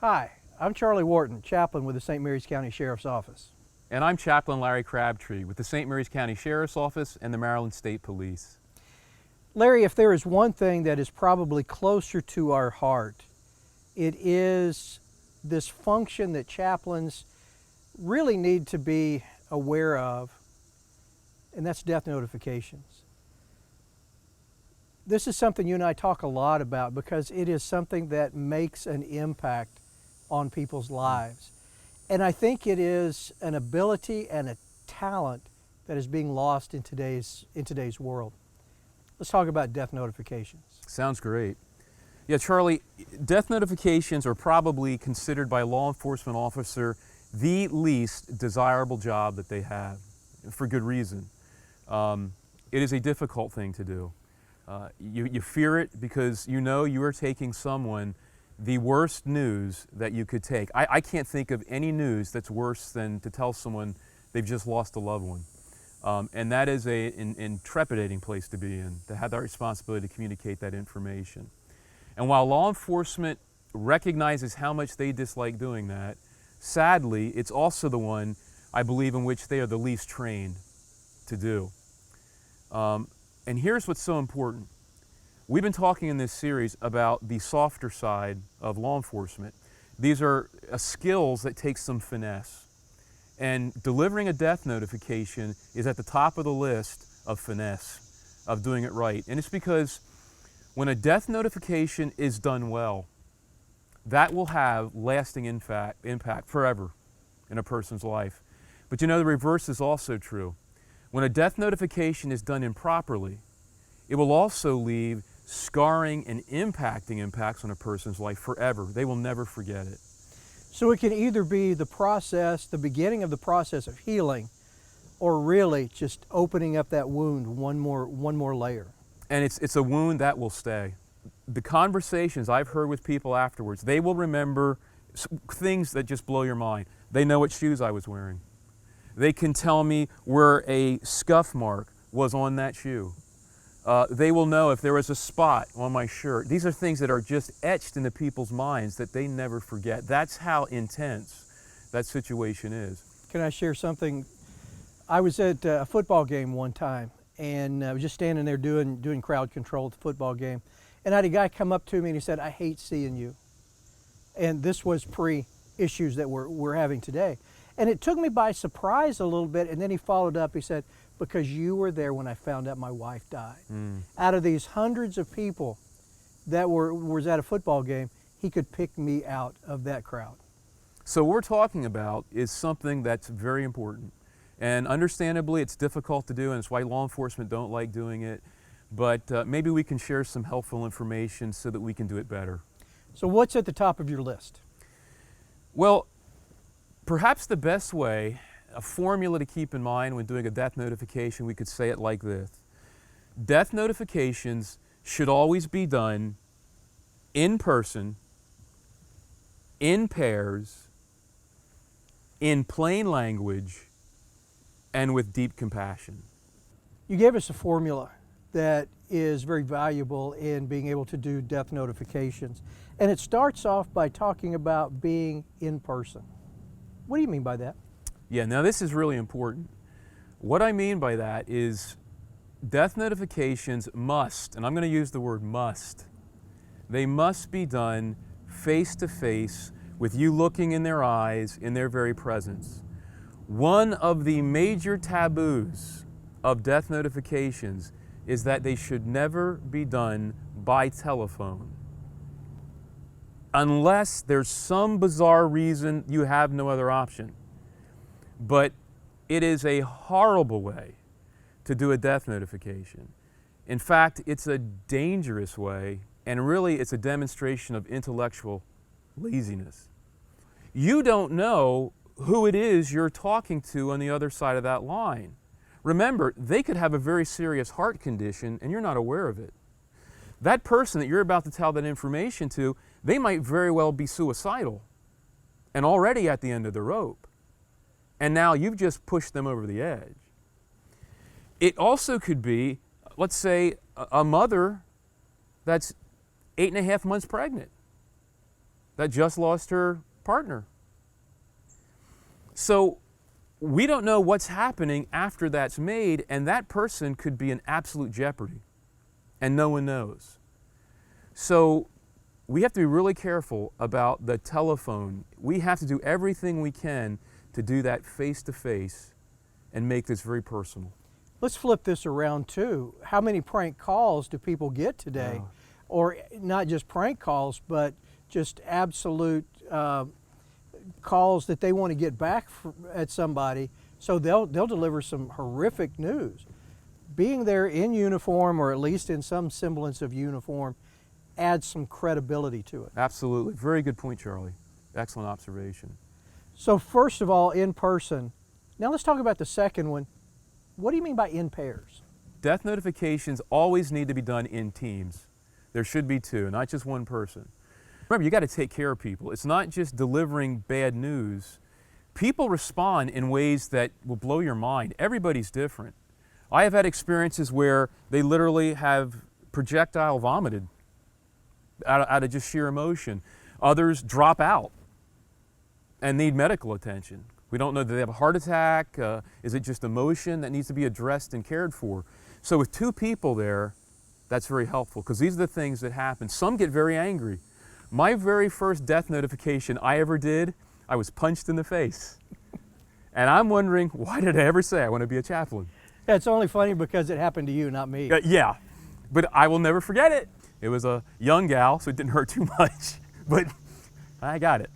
Hi, I'm Charlie Wharton, chaplain with the St. Mary's County Sheriff's Office. And I'm Chaplain Larry Crabtree with the St. Mary's County Sheriff's Office and the Maryland State Police. Larry, if there is one thing that is probably closer to our heart, it is this function that chaplains really need to be aware of, and that's death notifications. This is something you and I talk a lot about because it is something that makes an impact on people's lives. And I think it is an ability and a talent that is being lost in today's world. Let's talk about death notifications. Sounds great. Yeah, Charlie, death notifications are probably considered by a law enforcement officer the least desirable job that they have, for good reason. It is a difficult thing to do. You fear it because you know you are taking someone the worst news that you could take. I can't think of any news that's worse than to tell someone they've just lost a loved one. And that is an trepidating place to be in, to have that responsibility to communicate that information. And while law enforcement recognizes how much they dislike doing that, sadly, it's also the one, I believe, in which they are the least trained to do. And here's what's so important. We've been talking in this series about the softer side of law enforcement. These are skills that take some finesse. And delivering a death notification is at the top of the list of finesse, of doing it right. And it's because when a death notification is done well, that will have lasting impact forever in a person's life. But you know, the reverse is also true. When a death notification is done improperly, it will also leave scarring and impacting impacts on a person's life forever. They will never forget it. So it can either be the process, the beginning of the process of healing, or really just opening up that wound one more layer. And it's a wound that will stay. The conversations I've heard with people afterwards, they will remember things that just blow your mind. They know what shoes I was wearing. They can tell me where a scuff mark was on that shoe. They will know if there was a spot on my shirt. These are things that are just etched into people's minds that they never forget. That's how intense that situation is. Can I share something? I was at a football game one time, and I was just standing there doing crowd control at the football game. And I had a guy come up to me and he said, "I hate seeing you." And this was pre-issues that we're having today. And it took me by surprise a little bit, and then he followed up. He said, "Because you were there when I found out my wife died." Out of these hundreds of people that was at a football game, he could pick me out of that crowd. So what we're talking about is something that's very important. And understandably, it's difficult to do, and it's why law enforcement don't like doing it. But maybe we can share some helpful information so that we can do it better. So what's at the top of your list? Well, perhaps the best way, a formula to keep in mind when doing a death notification, we could say it like this. Death notifications should always be done in person, in pairs, in plain language, and with deep compassion. You gave us a formula that is very valuable in being able to do death notifications. And it starts off by talking about being in person. What do you mean by that? Yeah, now this is really important. What I mean by that is death notifications must, and I'm going to use the word must, they must be done face to face with you looking in their eyes, in their very presence. One of the major taboos of death notifications is that they should never be done by telephone. Unless there's some bizarre reason you have no other option. But it is a horrible way to do a death notification. In fact, it's a dangerous way, and really it's a demonstration of intellectual laziness. You don't know who it is you're talking to on the other side of that line. Remember, they could have a very serious heart condition and you're not aware of it. That person that you're about to tell that information to, they might very well be suicidal and already at the end of the rope. And now you've just pushed them over the edge. It also could be, let's say, a mother that's 8.5 months pregnant. that just lost her partner. So we don't know what's happening after that's made, and that person could be in absolute jeopardy, and no one knows. So we have to be really careful about the telephone. We have to do everything we can to do that face-to-face and make this very personal. Let's flip this around too. How many prank calls do people get today? Oh. Or not just prank calls, but just absolute calls that they want to get back at somebody, so they'll deliver some horrific news. Being there in uniform, or at least in some semblance of uniform, adds some credibility to it. Absolutely. Very good point, Charlie. Excellent observation. So first of all, in person. Now let's talk about the second one. What do you mean by in pairs? Death notifications always need to be done in teams. There should be two, not just one person. Remember, you got to take care of people. It's not just delivering bad news. People respond in ways that will blow your mind. Everybody's different. I have had experiences where they literally have projectile vomited out of just sheer emotion. Others drop out and need medical attention. We don't know, do they have a heart attack? Is it just emotion that needs to be addressed and cared for? So with two people there, that's very helpful, because these are the things that happen. Some get very angry. My very first death notification I ever did, I was punched in the face. And I'm wondering, why did I ever say I want to be a chaplain? Yeah, it's only funny because it happened to you, not me. Yeah, but I will never forget it. It was a young gal, so it didn't hurt too much, but I got it.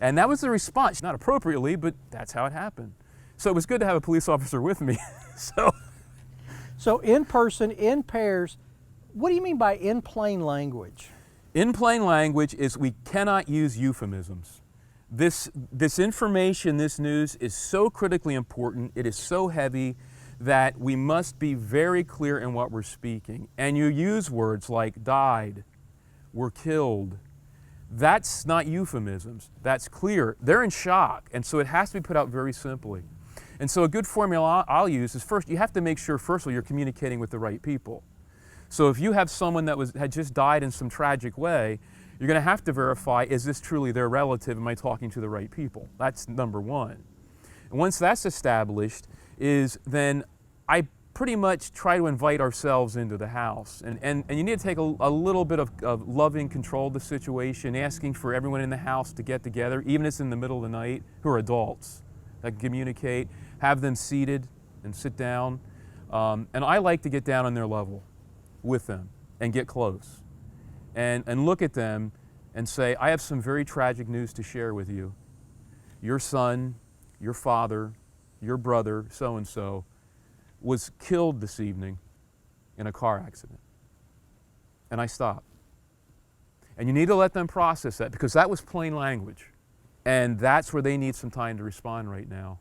And that was the response, not appropriately, but that's how it happened. So it was good to have a police officer with me. So in person, in pairs, what do you mean by in plain language? In plain language is we cannot use euphemisms. This information, this news is so critically important, it is so heavy that we must be very clear in what we're speaking. And you use words like died, were killed. That's not euphemisms, that's clear. They're in shock, and so it has to be put out very simply. And so a good formula I'll use is, first, you have to make sure, first of all, you're communicating with the right people. So if you have someone that had just died in some tragic way, you're going to have to verify, is this truly their relative? Am I talking to the right people? That's number one. And once that's established, then I pretty much try to invite ourselves into the house. And you need to take a little bit of loving control of the situation, asking for everyone in the house to get together, even if it's in the middle of the night, who are adults, that can communicate, have them seated and sit down. And I like to get down on their level with them and get close and look at them and say, I have some very tragic news to share with you. Your son, your father, your brother, so-and-so, was killed this evening in a car accident. And I stopped. And you need to let them process that, because that was plain language. And that's where they need some time to respond right now.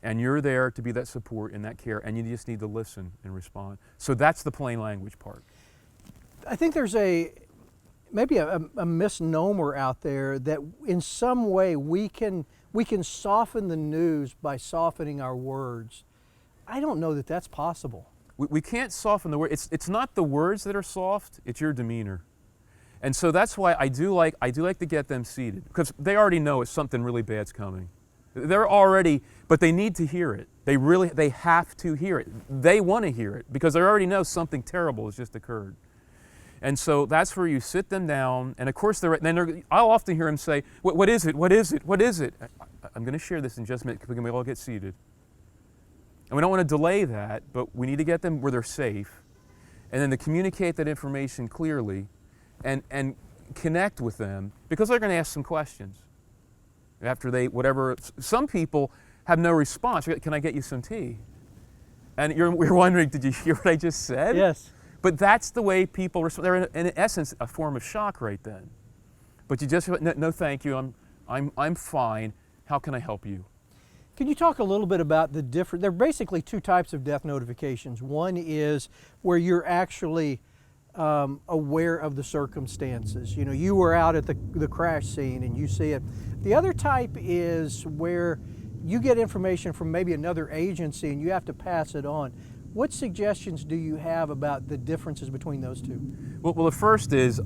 And you're there to be that support and that care, and you just need to listen and respond. So that's the plain language part. I think there's maybe a misnomer out there that in some way we can soften the news by softening our words. I don't know that that's possible. We can't soften the word. It's not the words that are soft, it's your demeanor. And so that's why I do like to get them seated, because they already know it's something really bad's coming. They're already, but they need to hear it. They have to hear it. They want to hear it because they already know something terrible has just occurred. And so that's where you sit them down, and of course I'll often hear them say, what is it? What is it? What is it? I'm going to share this in just a minute. Can we all get seated? And we don't want to delay that, but we need to get them where they're safe, and then to communicate that information clearly and connect with them, because they're going to ask some questions. After some people have no response. Can I get you some tea? And you're wondering, did you hear what I just said? Yes. But that's the way people respond. They're in essence a form of shock right then. But you just, no thank you, I'm fine. How can I help you? Can you talk a little bit about there are basically two types of death notifications. One is where you're actually aware of the circumstances. You know, you were out at the crash scene and you see it. The other type is where you get information from maybe another agency and you have to pass it on. What suggestions do you have about the differences between those two? Well, the first is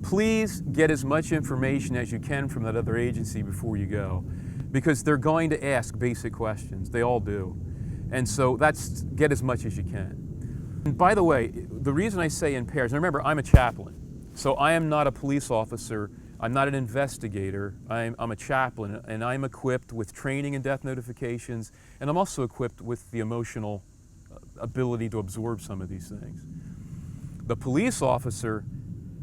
please get as much information as you can from that other agency before you go, because they're going to ask basic questions. They all do. And so get as much as you can. And by the way, the reason I say in pairs, and remember, I'm a chaplain, so I am not a police officer, I'm not an investigator, I'm a chaplain, and I'm equipped with training in death notifications, and I'm also equipped with the emotional ability to absorb some of these things. The police officer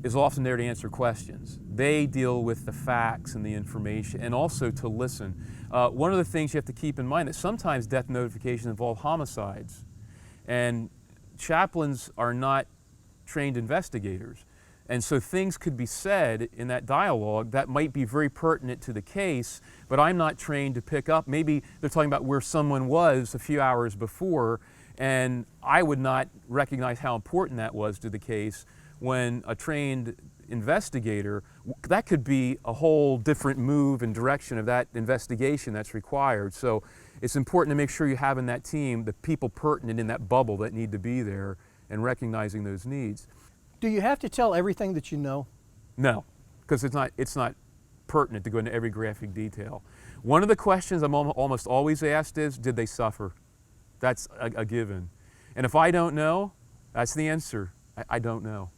is often there to answer questions. They deal with the facts and the information, and also to listen. One of the things you have to keep in mind is sometimes death notifications involve homicides, and chaplains are not trained investigators. And so things could be said in that dialogue that might be very pertinent to the case, but I'm not trained to pick up. Maybe they're talking about where someone was a few hours before, and I would not recognize how important that was to the case, when a trained investigator, that could be a whole different move and direction of that investigation that's required. So it's important to make sure you have in that team the people pertinent in that bubble that need to be there and recognizing those needs. Do you have to tell everything that you know? No, because it's not pertinent to go into every graphic detail. One of the questions I'm almost always asked is, did they suffer? That's a given. And if I don't know, that's the answer. I don't know.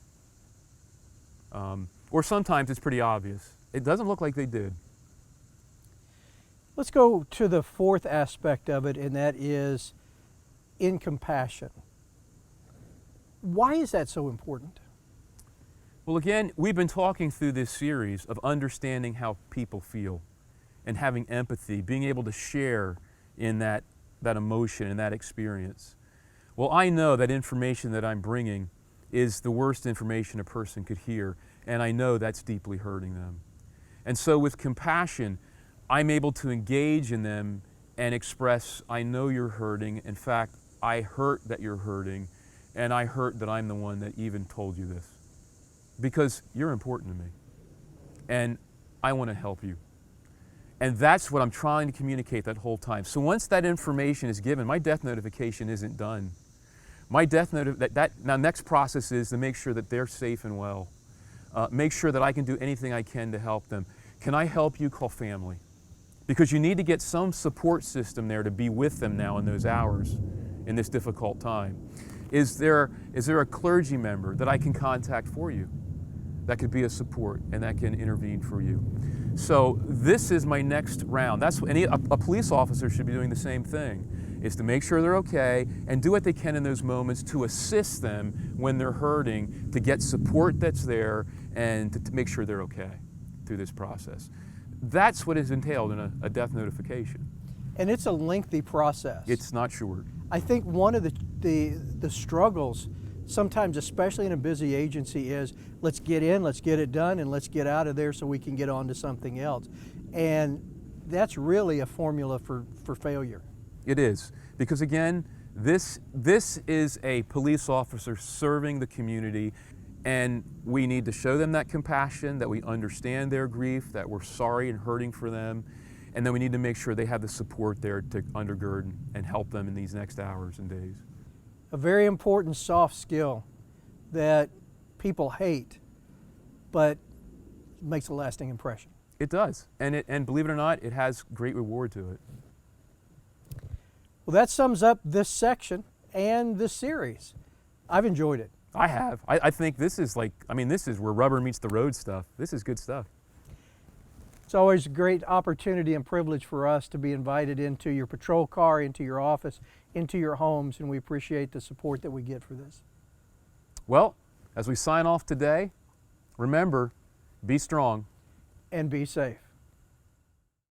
Or sometimes it's pretty obvious. It doesn't look like they did. Let's go to the fourth aspect of it, and that is in compassion. Why is that so important? Well, again, we've been talking through this series of understanding how people feel and having empathy, being able to share in that emotion and that experience. Well, I know that information that I'm bringing is the worst information a person could hear, and I know that's deeply hurting them. And so with compassion, I'm able to engage in them and express, I know you're hurting. In fact, I hurt that you're hurting, and I hurt that I'm the one that even told you this. Because you're important to me, and I want to help you. And that's what I'm trying to communicate that whole time. So once that information is given, my death notification isn't done. My death now next process is to make sure that they're safe and well. Make sure that I can do anything I can to help them. Can I help you? Call family. Because you need to get some support system there to be with them now in those hours, in this difficult time. Is there a clergy member that I can contact for you that could be a support and that can intervene for you? So this is my next round. That's what a police officer should be doing, the same thing, is to make sure they're okay and do what they can in those moments to assist them when they're hurting, to get support that's there and to make sure they're okay through this process. That's what is entailed in a death notification. And it's a lengthy process. It's not short. I think one of the struggles, sometimes especially in a busy agency, is let's get in, let's get it done, and let's get out of there so we can get on to something else. And that's really a formula for failure. It is, because again, this is a police officer serving the community, and we need to show them that compassion, that we understand their grief, that we're sorry and hurting for them, and then we need to make sure they have the support there to undergird and help them in these next hours and days. A very important soft skill that people hate, but makes a lasting impression. It does, and believe it or not, it has great reward to it. Well, that sums up this section and this series. I've enjoyed it. I have. I think this is this is where rubber meets the road stuff. This is good stuff. It's always a great opportunity and privilege for us to be invited into your patrol car, into your office, into your homes, and we appreciate the support that we get for this. Well, as we sign off today, remember, be strong and be safe.